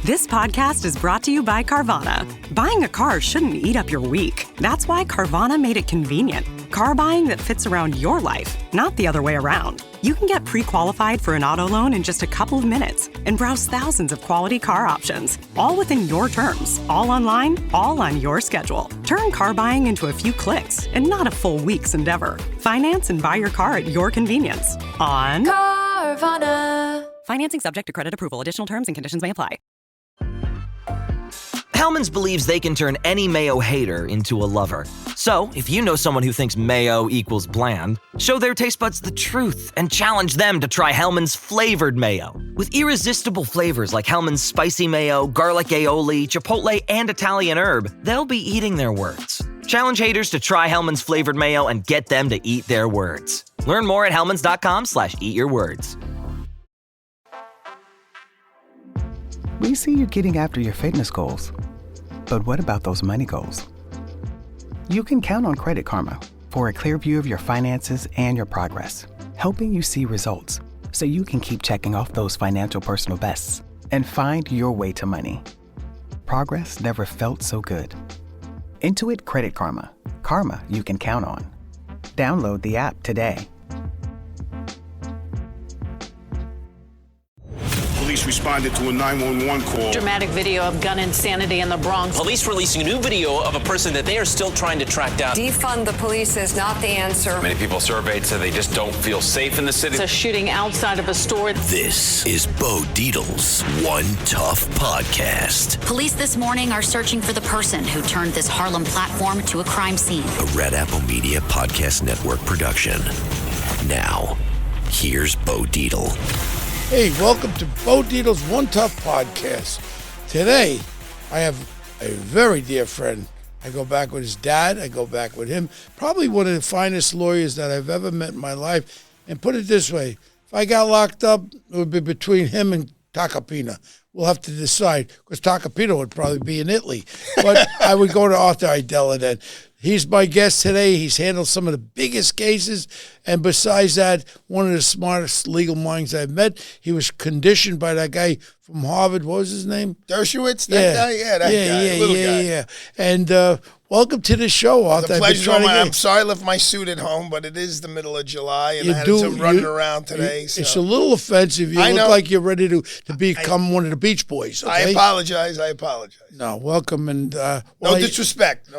This podcast is brought to you by Carvana. Buying a car shouldn't eat up your week. That's why Carvana made it convenient. Car buying that fits around your life, not the other way around. You can get pre-qualified for an auto loan in just a couple of minutes and browse thousands of quality car options, all within your terms, all online, all on your schedule. Turn car buying into a few clicks and not a full week's endeavor. Finance and buy your car at your convenience on Carvana. Financing subject to credit approval. Additional terms and conditions may apply. Hellmann's believes they can turn any mayo hater into a lover. So, if you know someone who thinks mayo equals bland, show their taste buds the truth and challenge them to try Hellmann's flavored mayo. With irresistible flavors like Hellmann's spicy mayo, garlic aioli, chipotle, and Italian herb, they'll be eating their words. Challenge haters to try Hellmann's flavored mayo and get them to eat their words. Learn more at hellmanns.com/eatyourwords. We see you getting after your fitness goals. But what about those money goals? You can count on Credit Karma for a clear view of your finances and your progress, helping you see results so you can keep checking off those financial personal bests and find your way to money. Progress never felt so good. Intuit Credit Karma. Karma you can count on. Download the app today. Police responded to a 911 call. Dramatic video of gun insanity in the Bronx. Police releasing a new video of a person that they are still trying to track down. Defund the police is not the answer. Many people surveyed said they just don't feel safe in the city. It's a shooting outside of a store. This is Bo Dietl's One Tough Podcast. Police this morning are searching for the person who turned this Harlem platform to a crime scene. A Red Apple Media Podcast Network production. Now, here's Bo Dietl. Hey, welcome to Bo Dietl's One Tough Podcast. Today, I have a very dear friend. I go back with his dad. I go back with him. Probably one of the finest lawyers that I've ever met in my life. And put it this way, if I got locked up, it would be between him and Tacopina. We'll have to decide, because Tacopina would probably be in Italy. But I would go to Arthur Aidala then. He's my guest today. He's handled some of the biggest cases. And besides that, one of the smartest legal minds I've met. He was conditioned by that guy from Harvard. What was his name? Dershowitz? That guy? Yeah, that guy. Little guy. Yeah. And welcome to the show, Arthur. The pleasure. I'm sorry I left my suit at home, but it is the middle of July, and I had some running around today. So. It's a little offensive. You look like you're ready to become one of the Beach Boys. Okay? I apologize. No, welcome. And no disrespect.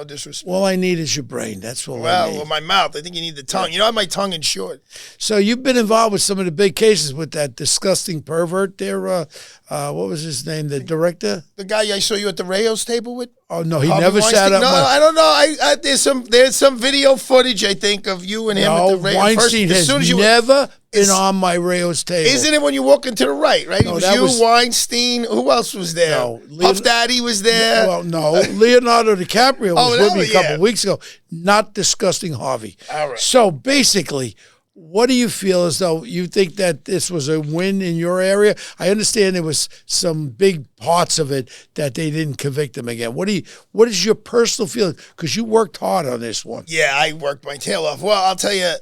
All I need is your brain. That's all I need. Well, my mouth. I think you need the tongue. You know, I have my tongue in short. So you've been involved with some of the big cases with that disgusting pervert there. What was his name? The director? The guy I saw you at the Rayos table with? Oh, no, he Harvey never Weinstein? sat up. No, I don't know. There's some video footage, I think, of you and him at the Rayos. Weinstein has never been on my Rayos table. Isn't it when you're walking to the right, right? No, it was you, Weinstein. Who else was there? No, Puff Daddy was there. Well, no. Leonardo DiCaprio was with me a couple weeks ago. Not disgusting Harvey. All right. So basically, what do you feel as though you think that this was a win in your area? I understand there was some big parts of it that they didn't convict him again. What is your personal feeling? Because you worked hard on this one. Yeah, I worked my tail off. Well, I'll tell you,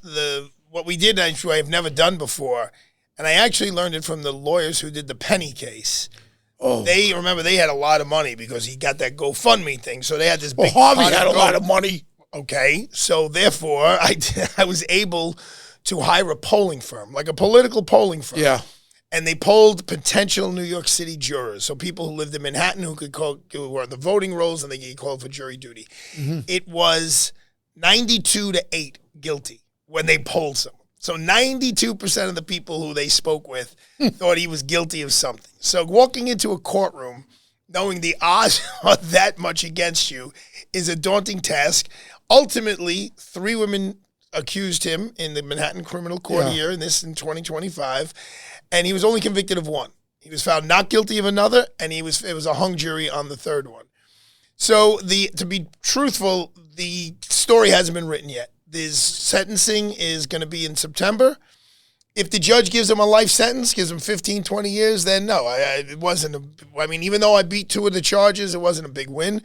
what we did, I've never done before, and I actually learned it from the lawyers who did the Penny case. Oh. They had a lot of money because he got that GoFundMe thing. So they had this big Harvey had a lot of money. Okay, so therefore, I was able to hire a polling firm, like a political polling firm. Yeah. And they polled potential New York City jurors, so people who lived in Manhattan who were on the voting rolls and they get called for jury duty. Mm-hmm. It was 92-8 guilty when they polled someone. So 92% of the people who they spoke with thought he was guilty of something. So walking into a courtroom, knowing the odds are that much against you is a daunting task. Ultimately, 3 women accused him in the Manhattan criminal court here, in 2025, and he was only convicted of 1. He was found not guilty of another, and it was a hung jury on the 3rd one. So to be truthful, the story hasn't been written yet. His sentencing is going to be in September. If the judge gives him a life sentence, gives him 15, 20 years, then no, it wasn't. Even though I beat 2 of the charges, it wasn't a big win.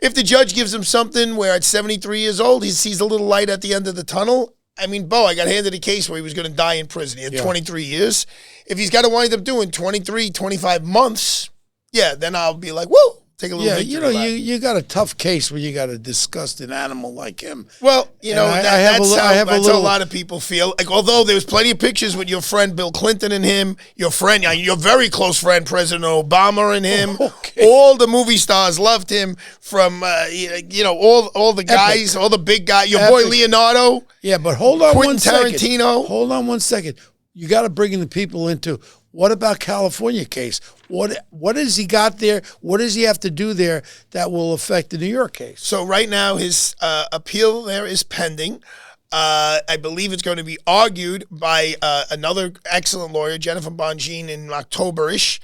If the judge gives him something where at 73 years old, he sees a little light at the end of the tunnel, Bo, I got handed a case where he was going to die in prison. He had 23 years. If he's got to wind up doing 23, 25 months, yeah, then I'll be like, whoa. Take a little Yeah, victory lap. you got a tough case when you got a disgusting animal like him. Well, that's how a little lot of people feel. Like, although there was plenty of pictures with your friend Bill Clinton and him, your very close friend President Obama and him. Okay. All the movie stars loved him. From all the guys, all the big guys. Your boy Leonardo. Yeah, but hold on Quentin one second. Tarantino. Hold on 1 second. You got to bring the people into. What about California case? What has he got there? What does he have to do there that will affect the New York case? So right now his appeal there is pending. I believe it's going to be argued by another excellent lawyer, Jennifer Bongine, in October-ish.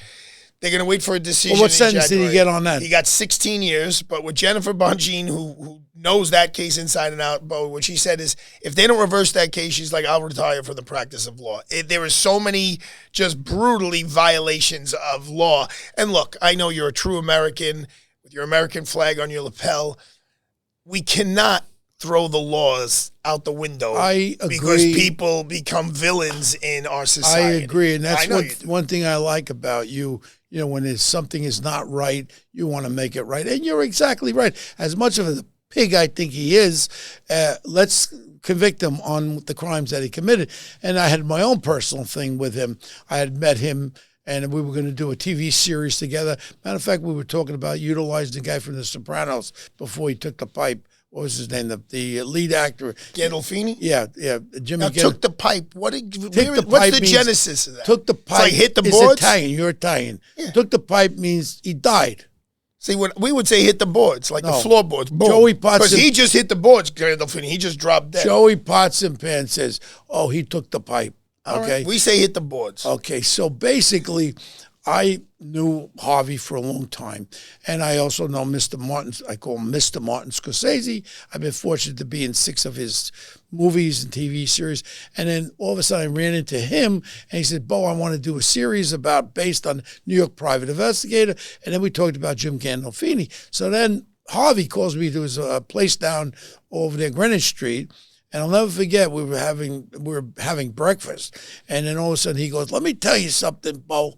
They're going to wait for a decision. Well, what sentence did he get on that? He got 16 years, but with Jennifer Bongine, who knows that case inside and out, but what she said is, if they don't reverse that case, she's like, I'll retire from the practice of law. There are so many just brutally violations of law. And look, I know you're a true American with your American flag on your lapel. We cannot throw the laws out the window. I agree. Because people become villains in our society. I agree, and that's one thing I like about you. You know, when something is not right, you want to make it right. And you're exactly right. As much of a pig I think he is, let's convict him on the crimes that he committed. And I had my own personal thing with him. I had met him, and we were going to do a TV series together. Matter of fact, we were talking about utilizing the guy from The Sopranos before he took the pipe. What was his name? The lead actor. Gandolfini? Yeah. Jimmy now, took the pipe. What's the genesis of that? Took the pipe. It's like hit the boards? Italian. You're Italian. Yeah. Took the pipe means he died. See, we would say hit the boards, like the floorboards. Boom. Joey Potts. Because he just hit the boards, Gandolfini. He just dropped dead. Joey Potts and Pan says, oh, he took the pipe. Okay. All right. We say hit the boards. Okay. So basically, I knew Harvey for a long time, and I also know Mr. Martin. I call him Mr. Martin Scorsese. I've been fortunate to be in 6 of his movies and TV series, and then all of a sudden I ran into him, and he said, Bo, I want to do a series based on New York Private Investigator, and then we talked about Jim Gandolfini. So then Harvey calls me to his place down over there, Greenwich Street, and I'll never forget, we were having breakfast, and then all of a sudden he goes, let me tell you something, Bo.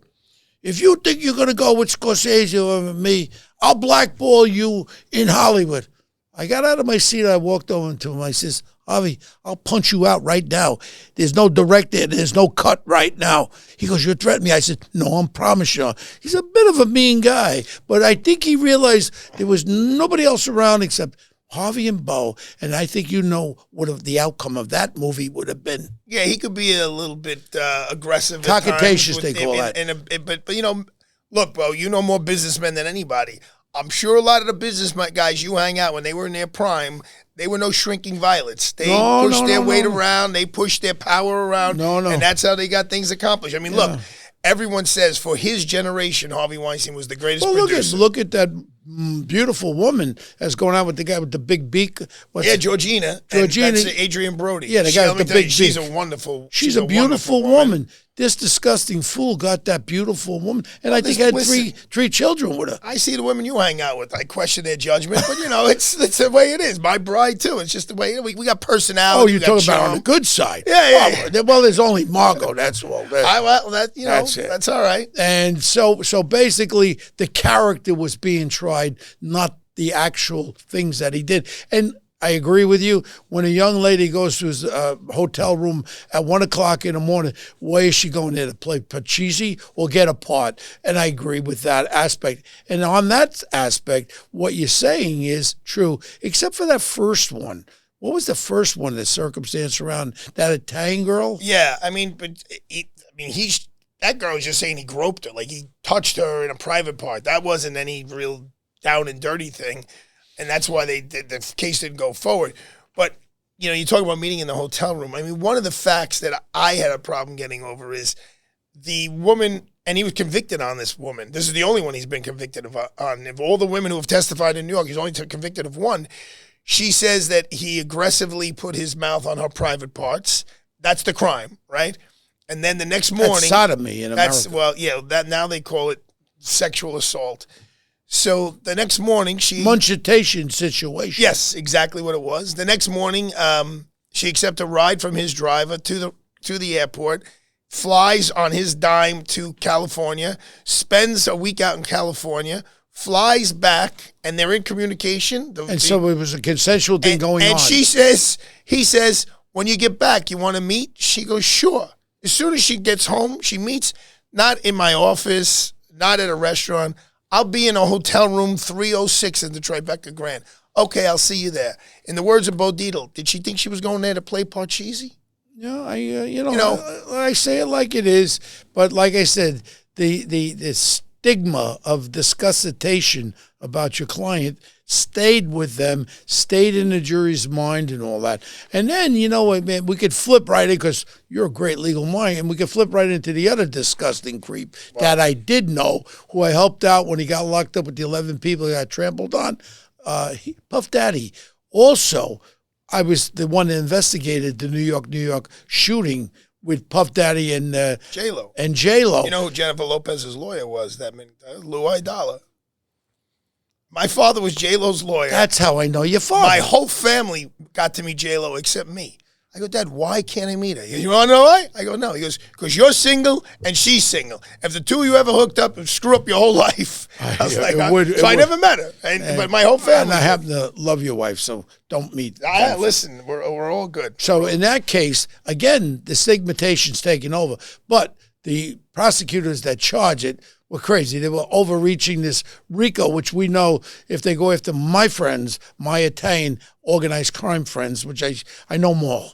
If you think you're going to go with Scorsese over me, I'll blackball you in Hollywood. I got out of my seat. I walked over to him. I says, Harvey, I'll punch you out right now. There's no director. There's no cut right now. He goes, you're threatening me. I said, no, I promise you. He's a bit of a mean guy, but I think he realized there was nobody else around except Harvey and Bo, and I think you know what the outcome of that movie would have been. Yeah, he could be a little bit aggressive. Cockatacious, they call that. But you know, look, Bo, you know more businessmen than anybody. I'm sure a lot of the business guys you hang out when they were in their prime, they were no shrinking violets. They pushed their weight around. They pushed their power around. And that's how they got things accomplished. I mean, look, everyone says for his generation, Harvey Weinstein was the greatest producer. Look at that beautiful woman that's going out with the guy with the big beak. Georgina. That's Adrian Brody. Yeah, the guy with the big beak. She's a wonderful. She's a beautiful woman. This disgusting fool got that beautiful woman, and I think had three children with her. I see the women you hang out with. I question their judgment, but you know, it's the way it is. My bride too. It's just the way we got personality. Oh, you're talking about on the good side. Yeah. Well, there's only Margot. That's all. That's it. That's all right. And so basically, the character was being tried, not the actual things that he did. And I agree with you. When a young lady goes to his hotel room at 1 o'clock in the morning, why is she going there to play Pachisi or get a part? And I agree with that aspect. And on that aspect, what you're saying is true, except for that first one. What was the first one, the circumstance around that Italian girl? Yeah, I mean, that girl was just saying he groped her, like he touched her in a private part. That wasn't any real down and dirty thing. And that's why the case didn't go forward. But, you know, you talk about meeting in the hotel room. I mean, one of the facts that I had a problem getting over is the woman, and he was convicted on this woman. This is the only one he's been convicted on. Of all the women who have testified in New York, he's only convicted of one. She says that he aggressively put his mouth on her private parts. That's the crime, right? And then the next morning. That's sodomy in America. Well, yeah, now they call it sexual assault. So the next morning, Munchitation situation. Yes, exactly what it was. The next morning, she accepted a ride from his driver to the airport. flies on his dime to California, spends a week out in California, flies back, and they're in communication. So it was a consensual thing going on. And he says, when you get back, you want to meet? She goes, sure. As soon as she gets home, she meets, not in my office, not at a restaurant. I'll be in a hotel room 306 in the Tribeca Grand. Okay, I'll see you there. In the words of Bo Dietl, did she think she was going there to play Parcheesi? Yeah, I say it like it is, but like I said, the stigma of discussitation about your client stayed with them, stayed in the jury's mind and all that. And then, man, we could flip right in, because you're a great legal mind, and we could flip right into the other disgusting creep that I did know, who I helped out when he got locked up with the 11 people he got trampled on, Puff Daddy. Also, I was the one that investigated the New York shooting with Puff Daddy and J-Lo. And J-Lo. You know who Jennifer Lopez's lawyer was? Lou Aidala. My father was J-Lo's lawyer. That's how I know your father. My whole family got to meet J-Lo except me. I go, Dad, why can't I meet her? You want to know why? I go, no. He goes, because you're single and she's single. If the two of you ever hooked up and screw up your whole life, I was I never met her. But my whole family. And I happen to love your wife, so don't meet. Listen, we're all good. So in that case, again, the stigmatation's taking over. But the prosecutors that charge it were crazy. They were overreaching this RICO, which we know if they go after my friends, my Italian organized crime friends, which I know them all,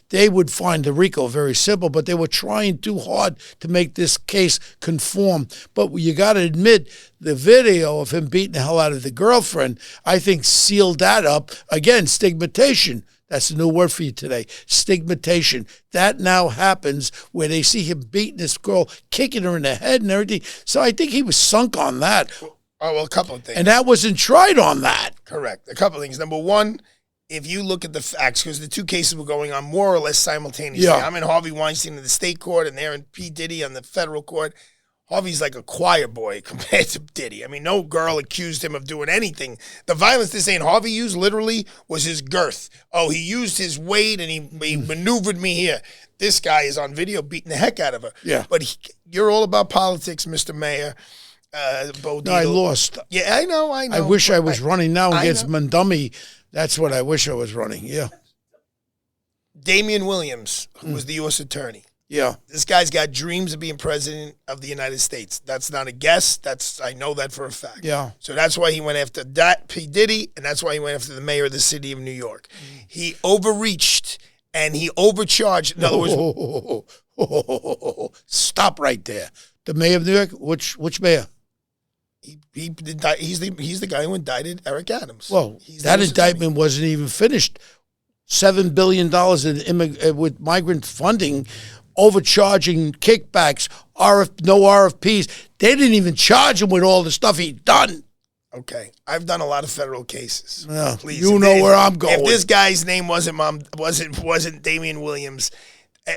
they would find the RICO very simple, but they were trying too hard to make this case conform. But you got to admit, the video of him beating the hell out of the girlfriend, I think sealed that up. Again, stigmatization. That's a new word for you today. Stigmatization. That now happens where they see him beating this girl, kicking her in the head and everything. So I think he was sunk on that. A couple of things. And that wasn't tried on that. Correct. A couple of things. Number one, if you look at the facts, because the two cases were going on more or less simultaneously. Yeah. I'm in Harvey Weinstein in the state court, and they're in P. Diddy on the federal court. Harvey's like a choir boy compared to Diddy. I mean, no girl accused him of doing anything. The violence they're saying Harvey used literally was his girth. Oh, he used his weight and he maneuvered me here. This guy is on video beating the heck out of her. Yeah. But you're all about politics, Mr. Mayor. Bo Dietl. No, I lost. Yeah, I know. I wish I was running now against Mondummy. That's what I wish I was running, yeah. Damian Williams, who was the U.S. attorney. Yeah. This guy's got dreams of being president of the United States. That's not a guess. I know that for a fact. Yeah. So that's why he went after P. Diddy, and that's why he went after the mayor of the city of New York. He overreached, and he overcharged. In other words... Stop right there. The mayor of New York? Which mayor? He's the guy who indicted Eric Adams. Well, that indictment wasn't even finished. $7 billion with migrant funding, overcharging kickbacks, no RFPs. They didn't even charge him with all the stuff he'd done. Okay, I've done a lot of federal cases. Yeah, please, you know where I'm going. If this guy's name wasn't Damian Williams,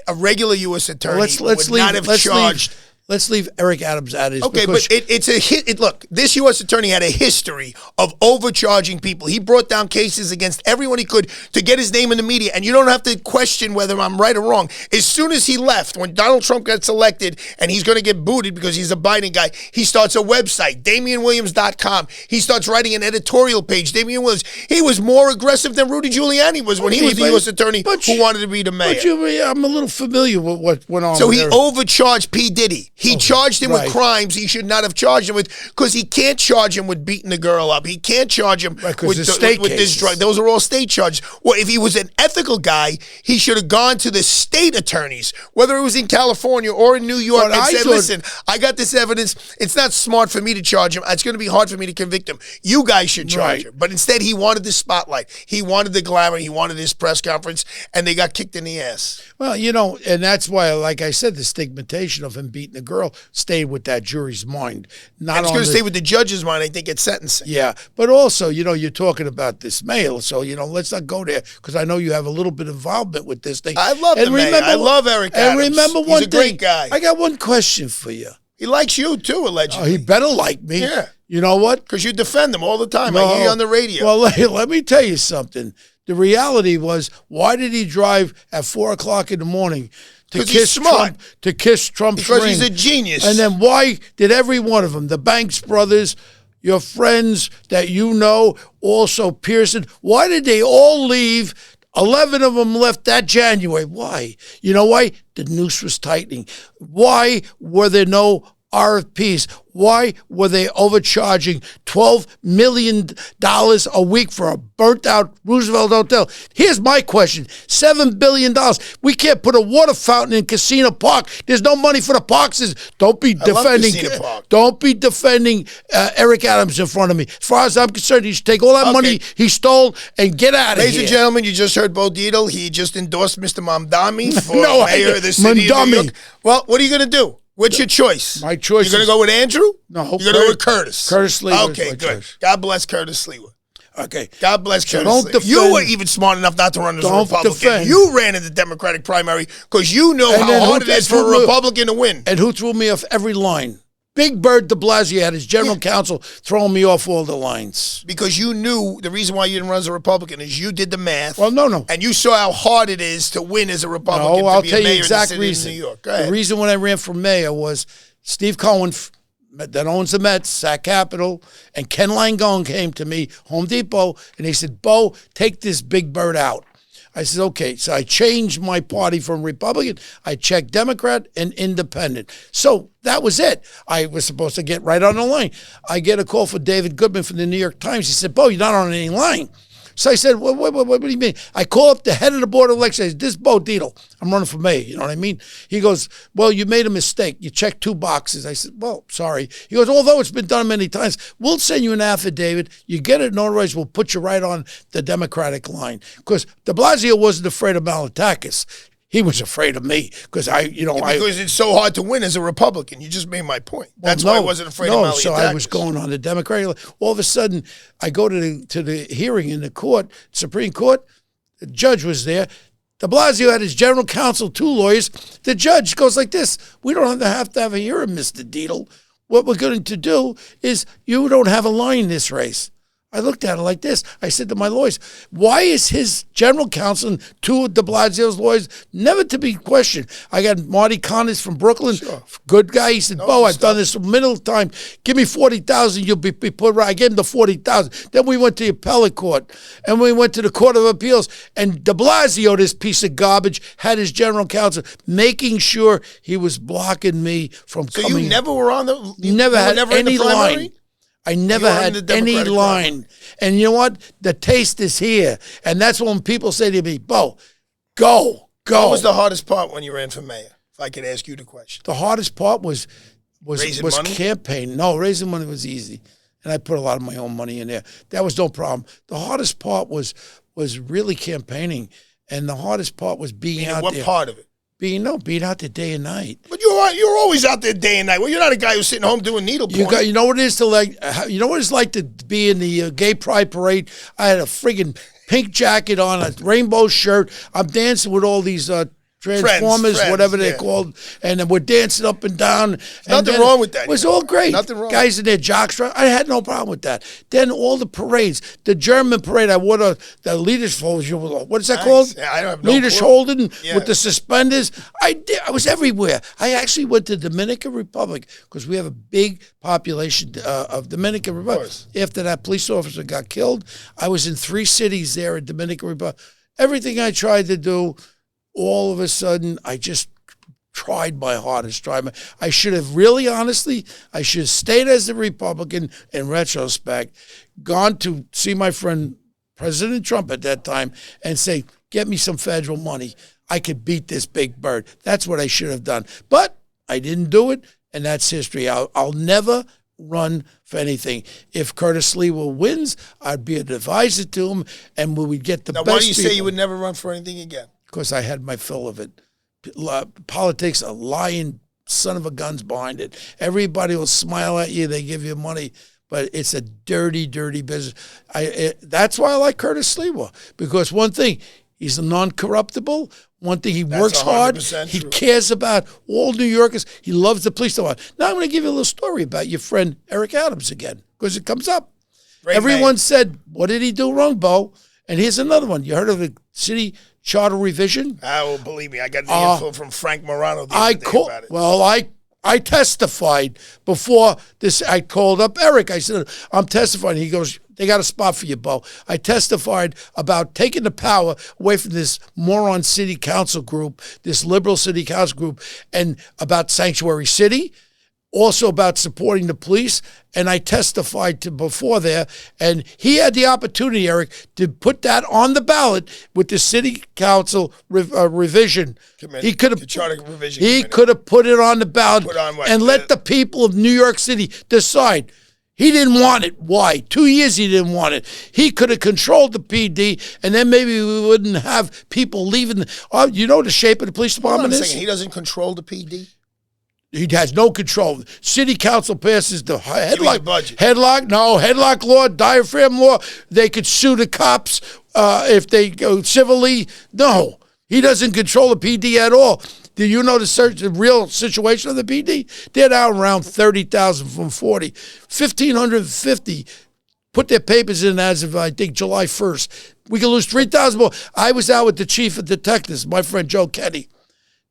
a regular U.S. attorney would not have charged. Let's leave Eric Adams out of this. Okay, but it's a hit. Look, this U.S. attorney had a history of overcharging people. He brought down cases against everyone he could to get his name in the media. And you don't have to question whether I'm right or wrong. As soon as he left, when Donald Trump gets elected and he's going to get booted because he's a Biden guy, he starts a website, DamianWilliams.com. He starts writing an editorial page, Damian Williams. He was more aggressive than Rudy Giuliani was when he was the U.S. attorney who wanted to be the mayor. I'm a little familiar with what went on. So he overcharged P. Diddy. He charged him with crimes he should not have charged him with, because he can't charge him with beating the girl up. He can't charge him with this drug. Those are all state charges. Well, if he was an ethical guy, he should have gone to the state attorneys, whether it was in California or in New York, and said, listen, I got this evidence. It's not smart for me to charge him. It's going to be hard for me to convict him. You guys should charge him. But instead, he wanted the spotlight. He wanted the glamour. He wanted his press conference, and they got kicked in the ass. Well, and that's why, like I said, the stigmatization of him beating a girl stayed with that jury's mind. It's going to stay with the judge's mind, I think, at sentencing. Yeah, but also, you're talking about this mail, so, let's not go there, because I know you have a little bit of involvement with this thing. I love the mayor. I love Eric Adams. And remember one thing. He's a great guy. I got one question for you. He likes you, too, allegedly. Oh, he better like me. Yeah. You know what? Because you defend him all the time. I hear you on the radio. Well, let me tell you something. The reality was, why did he drive at 4 o'clock in the morning to kiss Trump, Trump's because ring. He's a genius. And then why did every one of them, the Banks brothers, your friends that you know, also Pearson, why did they all leave? 11 of them left that January. Why? You know why? The noose was tightening. Why were there no RFPs? Why were they overcharging $12 million a week for a burnt-out Roosevelt hotel? Here's my question. $7 billion. We can't put a water fountain in Casino Park. There's no money for the parks. Don't be defending Eric Adams in front of me. As far as I'm concerned, he should take all that money he stole and get out of here. Ladies and gentlemen, you just heard Bo Dietl. He just endorsed Mr. Mamdani for mayor of the city of New York. Well, what are you going to do? What's your choice? My choice. You're going to go with Andrew? No. You're going to go with Curtis? Curtis Sliwa. Okay, good. Choice. God bless Curtis Sliwa. Okay. God bless Curtis don't Sliwa. defend, you were even smart enough not to run as a Republican. Defend. You ran in the Democratic primary because you know how hard it is for a Republican to win. And who threw me off every line? Big Bird de Blasio had his general counsel throwing me off all the lines. Because you knew the reason why you didn't run as a Republican is you did the math. Well, no. And you saw how hard it is to win as a Republican I'll to be tell a mayor you the exact in the city reason. of New York. Go ahead. The reason when I ran for mayor was Steve Cohen, that owns the Mets, Sac Capital, and Ken Langone came to me, Home Depot, and they said, Bo, take this Big Bird out. I said, okay. So I changed my party from Republican. I checked Democrat and Independent. So that was it. I was supposed to get right on the line. I get a call from David Goodman from the New York Times. He said, Bo, you're not on any line. So I said, what do you mean? I call up the head of the board of elections. I said, this is Bo Dietl. I'm running for mayor. You know what I mean? He goes, well, you made a mistake. You checked 2 boxes. I said, well, sorry. He goes, although it's been done many times, we'll send you an affidavit. You get it notarized. We'll put you right on the Democratic line. Because de Blasio wasn't afraid of Malatakis. He was afraid of me because because it's so hard to win as a Republican. You just made my point. That's why I wasn't afraid of Malatakis. So I was going on the Democratic. All of a sudden, I go to the hearing in the court, Supreme Court. The judge was there. De Blasio had his general counsel, 2 lawyers. The judge goes like this: we don't have to have a hearing, Mr. Dietl. What we're going to do is you don't have a line in this race. I looked at it like this. I said to my lawyers, why is his general counsel and 2 of de Blasio's lawyers never to be questioned? I got Marty Connors from Brooklyn, good guy. He said, Bo, I've done this a middle time. Give me $40,000, you'll be put right. I gave him the $40,000. Then we went to the appellate court, and we went to the Court of Appeals, and de Blasio, this piece of garbage, had his general counsel making sure he was blocking me from coming. So you never were on the... You never had any line. I never had any line. And you know what? The taste is here. And that's when people say to me, Bo, go. What was the hardest part when you ran for mayor? If I could ask you the question. The hardest part was raising money? Campaign. No, raising money was easy. And I put a lot of my own money in there. That was no problem. The hardest part was really campaigning. And the hardest part was being out there. What part of it? Being out there day and night. But you're always out there day and night. Well, you're not a guy who's sitting home doing needlepoint. You know what it is you know what it's like to be in the gay pride parade? I had a friggin' pink jacket on, a rainbow shirt. I'm dancing with all these Transformers, friends, whatever they're called, and then we're dancing up and down. Nothing wrong with that. It was all great. Nothing wrong. Guys in their jockstrap. I had no problem with that. Then all the parades, the German parade, I wore the leaders' what is that called? Yeah, I don't have no leaders clue. holding with Yeah. the suspenders. I was everywhere. I actually went to Dominican Republic because we have a big population of Dominican Republic. After that police officer got killed, I was in 3 cities there in Dominican Republic. Everything I tried to do, all of a sudden, I just tried my hardest. I should have really, honestly, I should have stayed as a Republican in retrospect, gone to see my friend President Trump at that time and say, get me some federal money. I could beat this big bird. That's what I should have done. But I didn't do it, and that's history. I'll never run for anything. If Curtis Sliwa wins, I'd be an advisor to him, and we would get the best. Why do you say you would never run for anything again? Because I had my fill of it. Politics, a lying son of a gun's behind it. Everybody will smile at you. They give you money. But it's a dirty, dirty business. That's why I like Curtis Sliwa. Because one thing, he's non-corruptible. One thing, he works hard. He cares about all New Yorkers. He loves the police department. Now I'm going to give you a little story about your friend Eric Adams again, because it comes up. Everyone said, what did he do wrong, Bo? And here's another one. You heard of the city charter revision. Oh, believe me, I got the info from Frank Morano the other day about it. Well, I testified before this. I called up Eric. I said, I'm testifying. He goes, they got a spot for you, Bo. I testified about taking the power away from this moron city council group, this liberal city council group, and about sanctuary city, also about supporting the police. And I testified to before there, and he had the opportunity, Eric, to put that on the ballot with the city council revision. Committee, he could have charter revision. He could have put it on the ballot and let the people of New York City decide. He didn't want it. Why? 2 years he didn't want it. He could have controlled the PD, and then maybe we wouldn't have people leaving. You know the shape of the police department is? He doesn't control the PD? He has no control. City council passes the headlock budget. Headlock law, diaphragm law. They could sue the cops if they go civilly. No, he doesn't control the PD at all. Do you know the real situation of the PD? They're down around 30,000 from 40. 1,550 put their papers in as of, I think, July 1st. We could lose 3,000 more. I was out with the chief of detectives, my friend Joe Kenny.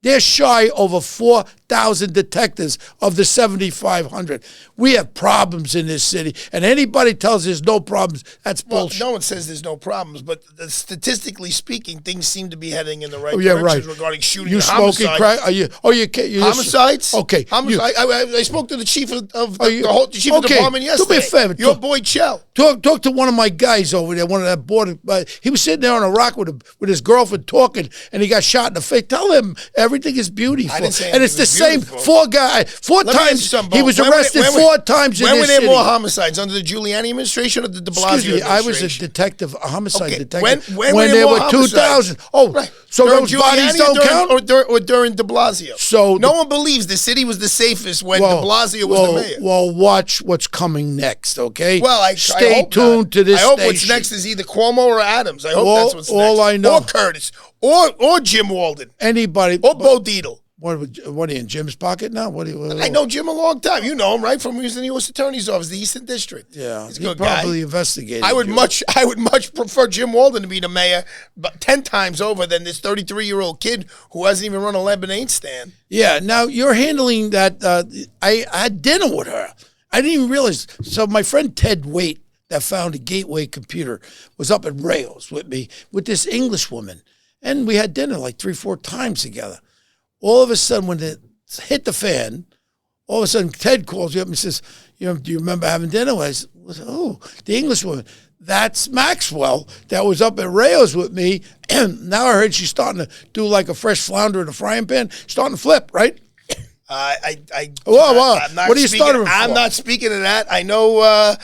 They're shy over 4,000 detectives of the 7,500. We have problems in this city, and anybody tells there's no problems, that's bullshit. No one says there's no problems, but statistically speaking, things seem to be heading in the right direction regarding shooting and homicides. You smoking crack? You homicides? Okay. I spoke to the chief of the chief of department yesterday. Do me a favor. Your boy Chell. Talk to one of my guys over there, one of that board. He was sitting there on a rock with his girlfriend talking, and he got shot in the face. Tell him everything is beautiful. And it's the same four times. He was arrested 4 times in this city. When were there more homicides? Under the Giuliani administration or the Blasio administration? I was a homicide detective. When there were 2,000. Oh, right. So during those Giuliani bodies don't count? Or during de Blasio. So no one believes the city was the safest when de Blasio was the mayor. Well, watch what's coming next, okay? Well, Stay tuned to this I hope station. what's next is either Cuomo or Adams. I hope that's what's next. All I know. Or Curtis. Or Jim Walden. Anybody. Or Bo Dietl. What are you in Jim's pocket now? I know Jim a long time. You know him, right? From he was in the U.S. Attorney's Office, the Eastern District. Yeah, he's a he good probably guy. Investigated. I would much prefer Jim Walden to be the mayor, but 10 times over than this 33-year-old kid who hasn't even run a lemonade stand. Yeah. Now you're handling that. I had dinner with her. I didn't even realize. So my friend Ted Waite, that found a Gateway computer, was up at Rails with me with this English woman, and we had dinner like 3-4 times together. All of a sudden, when it hit the fan, all of a sudden Ted calls me up and says, do you remember having dinner? I said, oh, the English woman. That's Maxwell that was up at Rails with me. And now I heard she's starting to do like a fresh flounder in a frying pan, starting to flip, right? What are you starting for? I'm not speaking to that. I know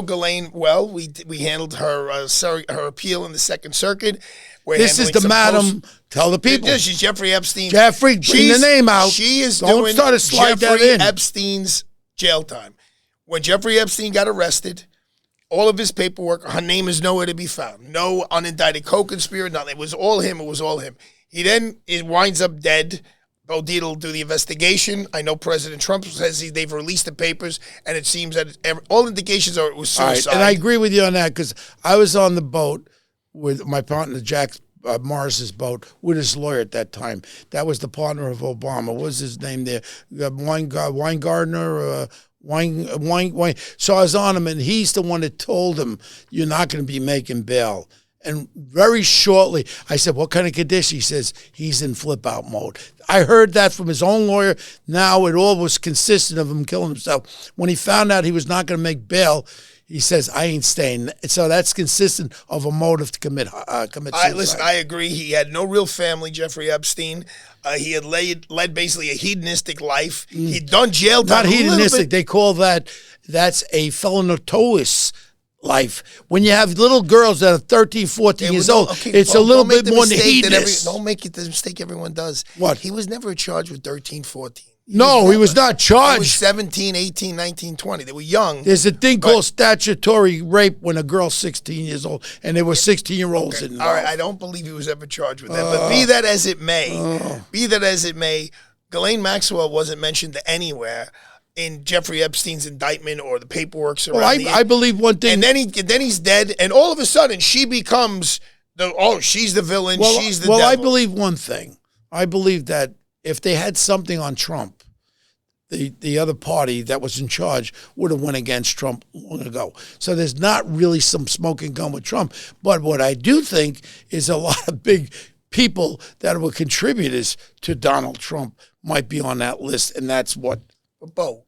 Ghislaine well. We handled her appeal in the Second Circuit. This is the madam. Tell the people. She's Jeffrey Epstein. Bring the name out. She is Don't start to slide Jeffrey that in. Epstein's jail time. When Jeffrey Epstein got arrested, all of his paperwork, her name is nowhere to be found. No unindicted co-conspirator, nothing. It was all him. It winds up dead. Bo Dietl will do the investigation. I know President Trump says they've released the papers, and it seems that all indications are it was suicide. All right, and I agree with you on that because I was on the boat with my partner, Jack Morris's boat, with his lawyer at that time. That was the partner of Obama. What was his name there? Weingartner? Wine. So I was on him, and he's the one that told him, you're not going to be making bail. And very shortly, I said, what kind of condition? He says, he's in flip-out mode. I heard that from his own lawyer. Now it all was consistent of him killing himself. When he found out he was not going to make bail, he says, I ain't staying. So that's consistent of a motive to commit suicide. Listen, I agree. He had no real family, Jeffrey Epstein. He had led basically a hedonistic life. He'd done jail time. Not hedonistic. They call that's a felonious life. When you have little girls that are 13, 14 years old, it's a little bit more than hedonist. Don't make it the mistake everyone does. What? He was never charged with 13, 14. He was not charged. He was 17, 18, 19, 20. They were young. There's a thing called statutory rape when a girl's 16 years old, and there were 16-year-olds involved. All right, I don't believe he was ever charged with that. But be that as it may, Ghislaine Maxwell wasn't mentioned anywhere in Jeffrey Epstein's indictment or the paperwork surrounding I believe one thing. And then he's dead, and all of a sudden she becomes She's the villain. Well, she's the devil. devil. I believe one thing. I believe that if they had something on Trump, the other party that was in charge would have went against Trump long ago. So there's not really some smoking gun with Trump. But what I do think is a lot of big people that were contributors to Donald Trump might be on that list, and that's what. Bo,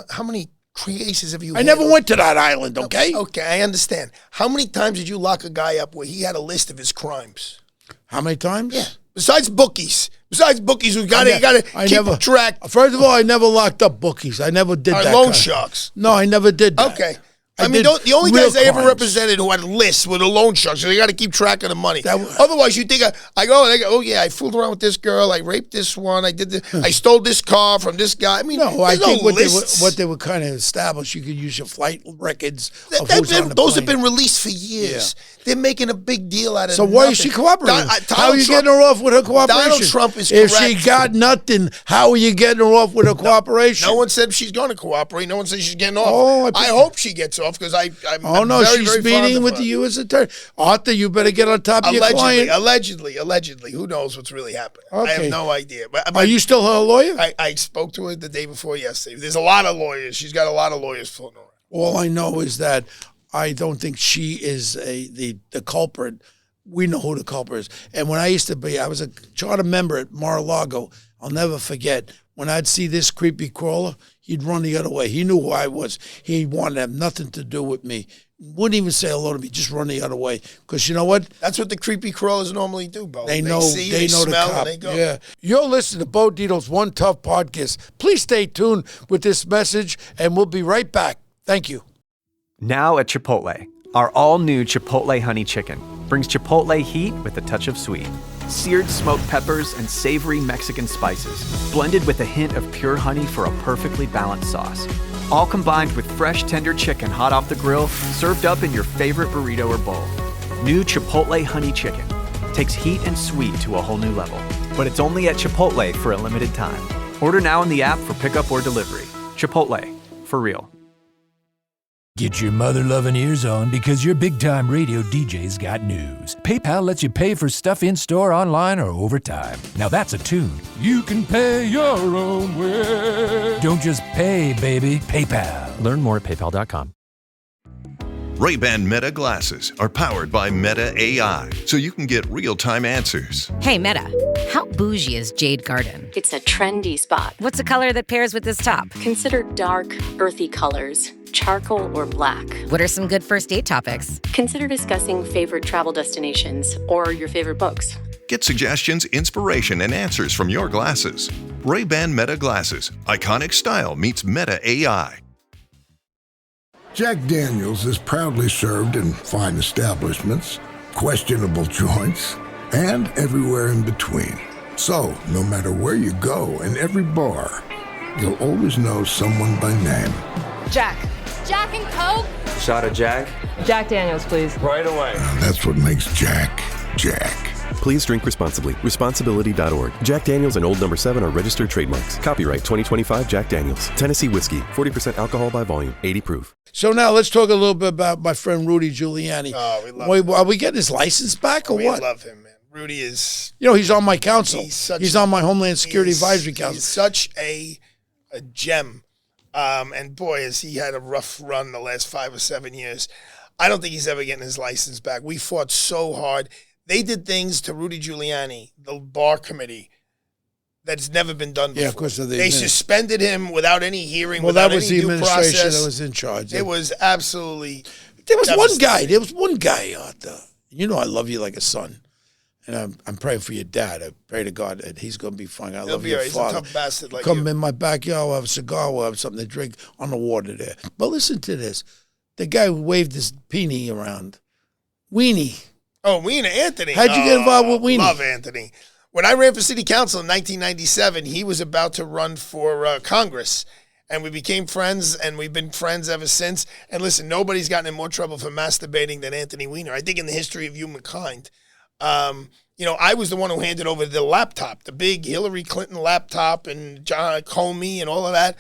how many cases have you I never went to that island, okay? Okay, I understand. How many times did you lock a guy up where he had a list of his crimes? How many times? Yeah. Besides bookies, we got to keep track. First of all, I never locked up bookies. I never did that. Loan sharks. No, I never did that. Okay. I mean, the only guys I ever represented who had lists were the loan sharks, so they got to keep track of the money. Otherwise, you think I go, oh yeah, I fooled around with this girl, I raped this one, I did this, I stole this car from this guy. I mean, I think what they were kind of established, you could use your flight records of who's on the those plane. have been released for years. Yeah. They're making a big deal out of it. So why is she cooperating? How are you getting her off with her cooperation? Donald Trump is correct. If she got nothing, how are you getting her off with her cooperation? No one said she's going to cooperate. No one said she's getting off. I hope she gets off because I'm no, very, she's very meeting with the U.S. Attorney. Arthur, you better get on top of your client. Allegedly. Who knows what's really happening? Okay. I have no idea. But are you still her lawyer? I spoke to her the day before yesterday. There's a lot of lawyers. She's got a lot of lawyers floating around. All I know is that I don't think she is the culprit. We know who the culprit is. And when I used to be, I was a charter member at Mar-a-Lago. I'll never forget. When I'd see this creepy crawler, he'd run the other way. He knew who I was. He wanted to have nothing to do with me. Wouldn't even say hello to me, just run the other way. Because you know what? That's what the creepy crawlers normally do, Bo. They know they know smell, the cop. and they go. Yeah. You're listening to Bo Dietl's One Tough Podcast. Please stay tuned with this message, and we'll be right back. Thank you. Now at Chipotle, our all-new Chipotle Honey Chicken brings Chipotle heat with a touch of sweet. Seared smoked peppers and savory Mexican spices, blended with a hint of pure honey for a perfectly balanced sauce. All combined with fresh, tender chicken hot off the grill, served up in your favorite burrito or bowl. New Chipotle Honey Chicken takes heat and sweet to a whole new level. But it's only at Chipotle for a limited time. Order now in the app for pickup or delivery. Chipotle, for real. Get your mother-loving ears on because your big-time radio DJ's got news. PayPal lets you pay for stuff in-store, online, or over time. Now that's a tune. You can pay your own way. Don't just pay, baby. PayPal. Learn more at paypal.com. Ray-Ban Meta glasses are powered by Meta AI, so you can get real-time answers. Hey, Meta, how bougie is Jade Garden? It's a trendy spot. What's a color that pairs with this top? Consider dark, earthy colors, charcoal or black. What are some good first date topics? Consider discussing favorite travel destinations or your favorite books. Get suggestions, inspiration, and answers from your glasses. Ray-Ban Meta glasses. Iconic style meets Meta AI. Jack Daniels is proudly served in fine establishments, questionable joints, and everywhere in between. So, no matter where you go in every bar, you'll always know someone by name. Jack. Jack and Coke? Shot of Jack? Jack Daniels, please. Right away. That's what makes Jack, Jack. Please drink responsibly. Responsibility.org. Jack Daniels and Old No. 7 are registered trademarks. Copyright 2025 Jack Daniels. Tennessee whiskey. 40% alcohol by volume. 80 proof. So now let's talk a little bit about my friend Rudy Giuliani. Oh, we love him. Are we getting his license back or what? We love him, man. Rudy is... You know, he's on my council. He's on my Homeland Security Advisory Council. He's such a gem. And boy, has he had a rough run the last 5 or 7 years. I don't think he's ever getting his license back. We fought so hard. They did things to Rudy Giuliani, the bar committee, that's never been done before. Yeah, of course. They suspended him without any hearing, well, without that was any the due administration process. that was in charge. It was absolutely There was one guy, Arthur. You know I love you like a son. And I'm praying for your dad. I pray to God that he's going to be fine. I love your father. He's a tough bastard like Come you. in my backyard, we'll have a cigar, we'll have something to drink on the water there. But listen to this. The guy who waved his peenie around. Weenie. Oh, Weiner, Anthony. How'd you get involved with Weiner? Love Anthony. When I ran for city council in 1997, he was about to run for Congress. And we became friends, and we've been friends ever since. And listen, nobody's gotten in more trouble for masturbating than Anthony Weiner. I think in the history of humankind. I was the one who handed over the laptop, the big Hillary Clinton laptop and John Comey and all of that.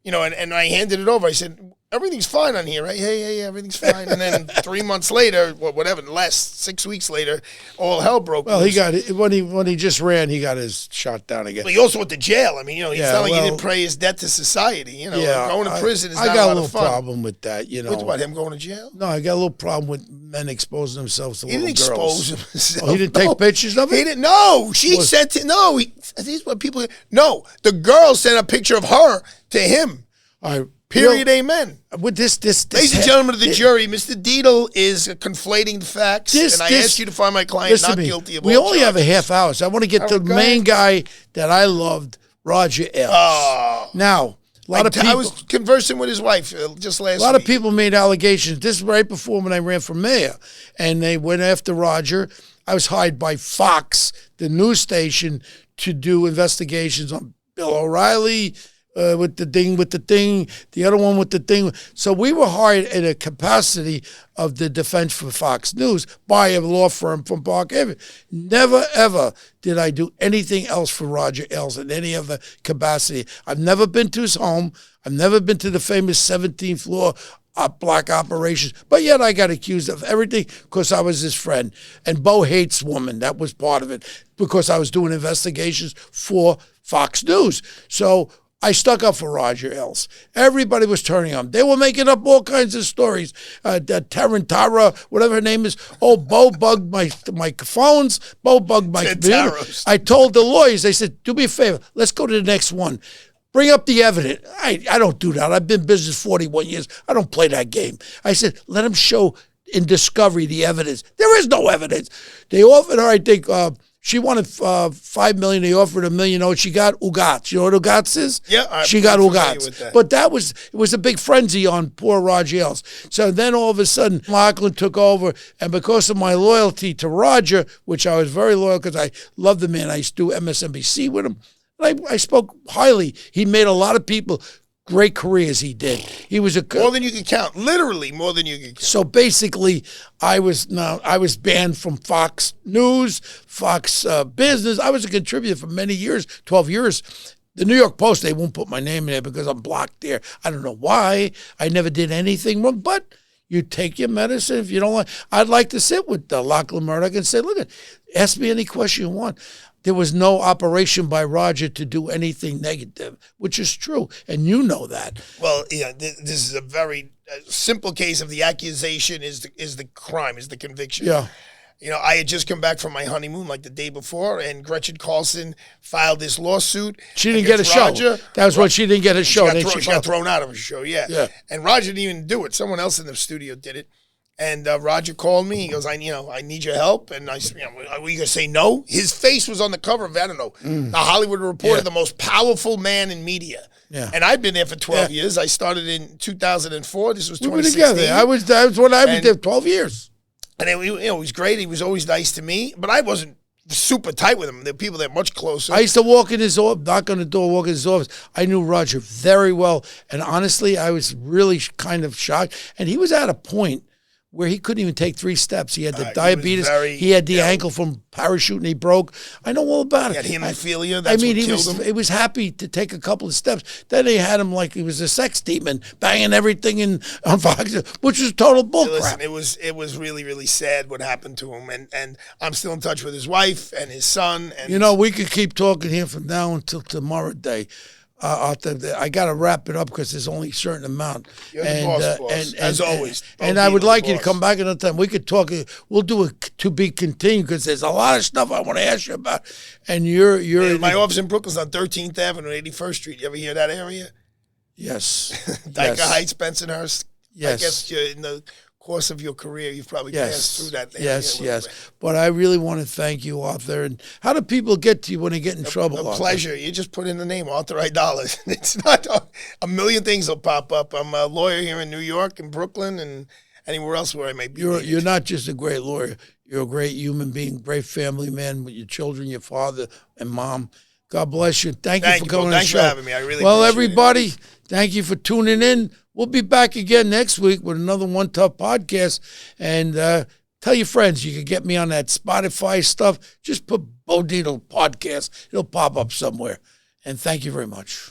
And I handed it over. I said, everything's fine on here, right? Hey, everything's fine. And then 3 months later, whatever, the last 6 weeks later, all hell broke loose. Well, he got it when he just ran. He got his shot down again. But he also went to jail. I mean, he's telling he didn't pay his debt to society. Going to prison is not a lot of fun. I got a little problem with that. With what? Him going to jail? No, I got a little problem with men exposing themselves to little girls. He didn't expose himself. Oh, he didn't take pictures of it? He didn't. No, she sent it. No, these what people. No, the girl sent a picture of her to him. All right. Period. Amen. With this, ladies and gentlemen of the jury, Mr. Dietl is conflating the facts, and I ask you to find my client not guilty of all We only have a charges. half hour, so I want to get to the main guy that I loved, Roger Ailes. Now, a lot of people. I was conversing with his wife just last week. A lot of people made allegations. This is right before when I ran for mayor, and they went after Roger. I was hired by Fox, the news station, to do investigations on Bill O'Reilly. With the thing, the other one with the thing. So we were hired in a capacity of the defense for Fox News by a law firm from Park Avenue. Never, ever did I do anything else for Roger Ailes in any other capacity. I've never been to his home. I've never been to the famous 17th floor black operations. But yet I got accused of everything because I was his friend. And Bo hates women. That was part of it because I was doing investigations for Fox News. So I stuck up for Roger Ailes. Everybody was turning on him. They were making up all kinds of stories. Tarantara, whatever her name is. Oh, Bo bugged my phones. Bo bugged my computer. I told the lawyers, they said, do me a favor. Let's go to the next one. Bring up the evidence. I don't do that. I've been in business 41 years. I don't play that game. I said, let them show in discovery the evidence. There is no evidence. They offered her, I think, she wanted $5 million. They offered $1 million. She got Ugats. You know what Ugats is? Yeah, she got Ugats. But it was a big frenzy on poor Roger Ailes. So then all of a sudden, Lachlan took over, and because of my loyalty to Roger, which I was very loyal because I love the man, I used to do MSNBC with him. I spoke highly. He made a lot of people great careers. He did. He was more than you can count. Literally more than you can count. So basically, I was banned from Fox News, Fox Business. I was a contributor for many years, 12 years. The New York Post, they won't put my name in there because I'm blocked there. I don't know why. I never did anything wrong, but you take your medicine. If you don't like, I'd like to sit with Lachlan Murdoch and say, look, ask me any question you want. There was no operation by Roger to do anything negative, which is true, and you know that. Well, yeah, this is a very simple case of the accusation is the crime, is the conviction. Yeah. I had just come back from my honeymoon like the day before, and Gretchen Carlson filed this lawsuit. She didn't get a show. That was when she didn't get a show. She got thrown out of a show, yeah. And Roger didn't even do it. Someone else in the studio did it. And Roger called me. He goes, I need your help. And I said, are we going to say no? His face was on the cover of, I don't know, the Hollywood Reporter, the most powerful man in media. Yeah. And I've been there for 12 years. I started in 2004. This was 2016. We were together. That was when I was there 12 years. And it was great. He was always nice to me. But I wasn't super tight with him. There were people that are much closer. I used to walk in his office, knock on the door, walk in his office. I knew Roger very well. And honestly, I was really kind of shocked. And he was at a point where he couldn't even take 3 steps. He had the diabetes. He had the ankle from parachuting. He broke. I know all about it. He had hemophilia. That's what killed him. He was happy to take a couple of steps. Then they had him like he was a sex demon, banging everything on Fox, which was total bullcrap. Listen, it was really, really sad what happened to him. And I'm still in touch with his wife and his son. And we could keep talking here from now until tomorrow day. I got to wrap it up because there's only a certain amount. You're the boss, as always. And I would like you to come back another time. We could talk. We'll do a to be continued because there's a lot of stuff I want to ask you about. And you're my office in Brooklyn's on 13th Avenue, 81st Street. You ever hear that area? Yes. Dyker Heights, Bensonhurst. Yes. I guess you're in the course of your career, you've probably passed through that area. Yes. But I really want to thank you, Arthur. And how do people get to you when they get in trouble? A pleasure. You just put in the name, Arthur Aidala. It's not a million things will pop up. I'm a lawyer here in New York, in Brooklyn, and anywhere else where I may be. You're not just a great lawyer. You're a great human being, great family man with your children, your father and mom. God bless you. Thank you for coming on the show. Thanks for having me. I really appreciate everybody, thank you for tuning in. We'll be back again next week with another One Tough podcast. And tell your friends you can get me on that Spotify stuff. Just put Bo Dietl podcast. It'll pop up somewhere. And thank you very much.